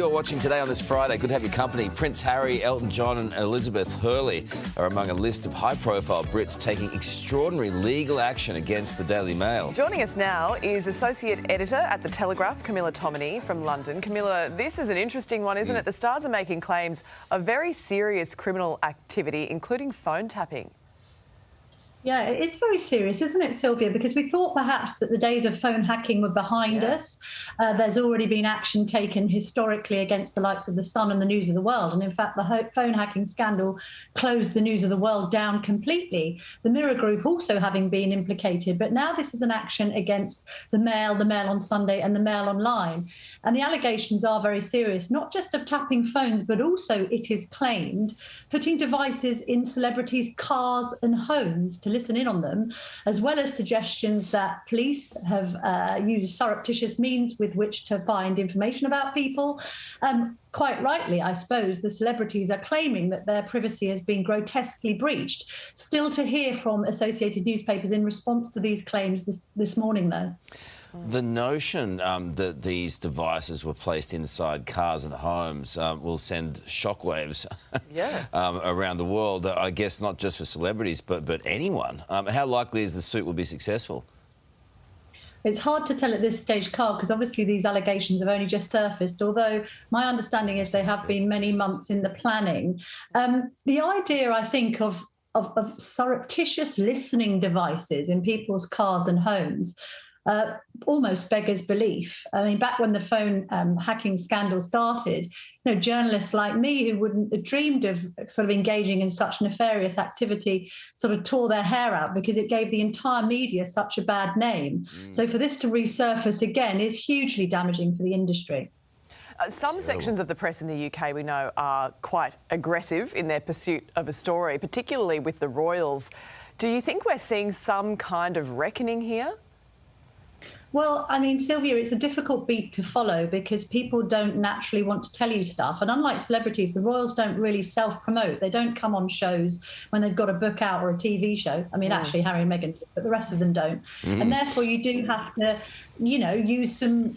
You're watching today on this Friday. Good to have your company. Prince Harry, Elton John and Elizabeth Hurley are among a list of high-profile Brits taking extraordinary legal action against the Daily Mail. Joining us now is Associate Editor at The Telegraph, Camilla Tominey from London. Camilla, this is an interesting one, isn't it? The Stars are making claims of very serious criminal activity, including phone tapping. Yeah, it's very serious, isn't it, Sylvia? Because we thought perhaps that the days of phone hacking were behind us. There's already been action taken historically against the likes of The Sun and the News of the World. And in fact, the phone hacking scandal closed the News of the World down completely. The Mirror Group also having been implicated. But now this is an action against the Mail on Sunday and the Mail Online. And the allegations are very serious, not just of tapping phones, but also, it is claimed, putting devices in celebrities' cars and homes to listen in on them, as well as suggestions that police have used surreptitious means with which to find information about people. Quite rightly, I suppose, the celebrities are claiming that their privacy has been grotesquely breached. Still to hear from Associated Newspapers in response to these claims this morning, though. The notion that these devices were placed inside cars and homes will send shockwaves around the world, I guess not just for celebrities, but anyone. How likely is the suit will be successful? It's hard to tell at this stage, Carl, because obviously these allegations have only just surfaced, although my understanding is they have been many months in the planning. The idea, I think, of surreptitious listening devices in people's cars and homes almost beggars belief. I mean, back when the phone hacking scandal started, journalists like me who wouldn't have dreamed of sort of engaging in such nefarious activity sort of tore their hair out because it gave the entire media such a bad name. So for this to resurface again is hugely damaging for the industry. Some sections of the press in the UK, we know, are quite aggressive in their pursuit of a story, particularly with the royals. Do you think we're seeing some kind of reckoning here? Well, I mean, Sylvia, it's a difficult beat to follow because people don't naturally want to tell you stuff. And unlike celebrities, the royals don't really self-promote. They don't come on shows when they've got a book out or a TV show. I mean, actually, Harry and Meghan do, but the rest of them don't. And therefore, you do have to, use some,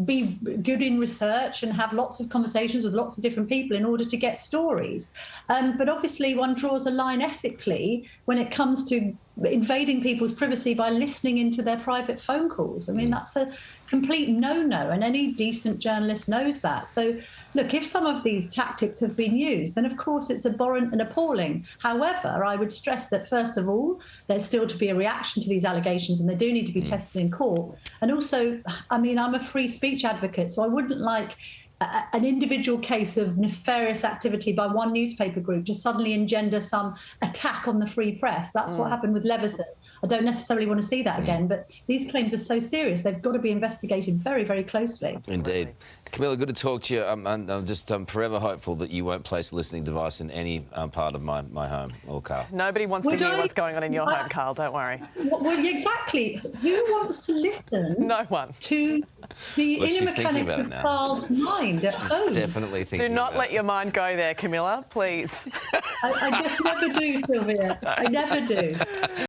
be good in research and have lots of conversations with lots of different people in order to get stories. But obviously, one draws a line ethically when it comes to invading people's privacy by listening into their private phone calls. I mean, that's a complete no-no, and any decent journalist knows that. So, look, if some of these tactics have been used, then of course it's abhorrent and appalling. However, I would stress that, first of all, there's still to be a reaction to these allegations, and they do need to be tested in court. And also, I mean, I'm a free speech advocate, so I wouldn't like an individual case of nefarious activity by one newspaper group to suddenly engender some attack on the free press. That's what happened with Leveson. I don't necessarily want to see that again, but these claims are so serious, they've got to be investigated very, very closely. Indeed. Camilla, good to talk to you. I'm just forever hopeful that you won't place a listening device in any part of my home or car. Nobody wants to hear what's going on in your home, Carl, don't worry. Well, exactly. Who wants to listen No one. to the inner mechanics of Carl's mind at home? Definitely thinking Do not let your mind go there, Camilla, please. I just never do, Sylvia. I never do.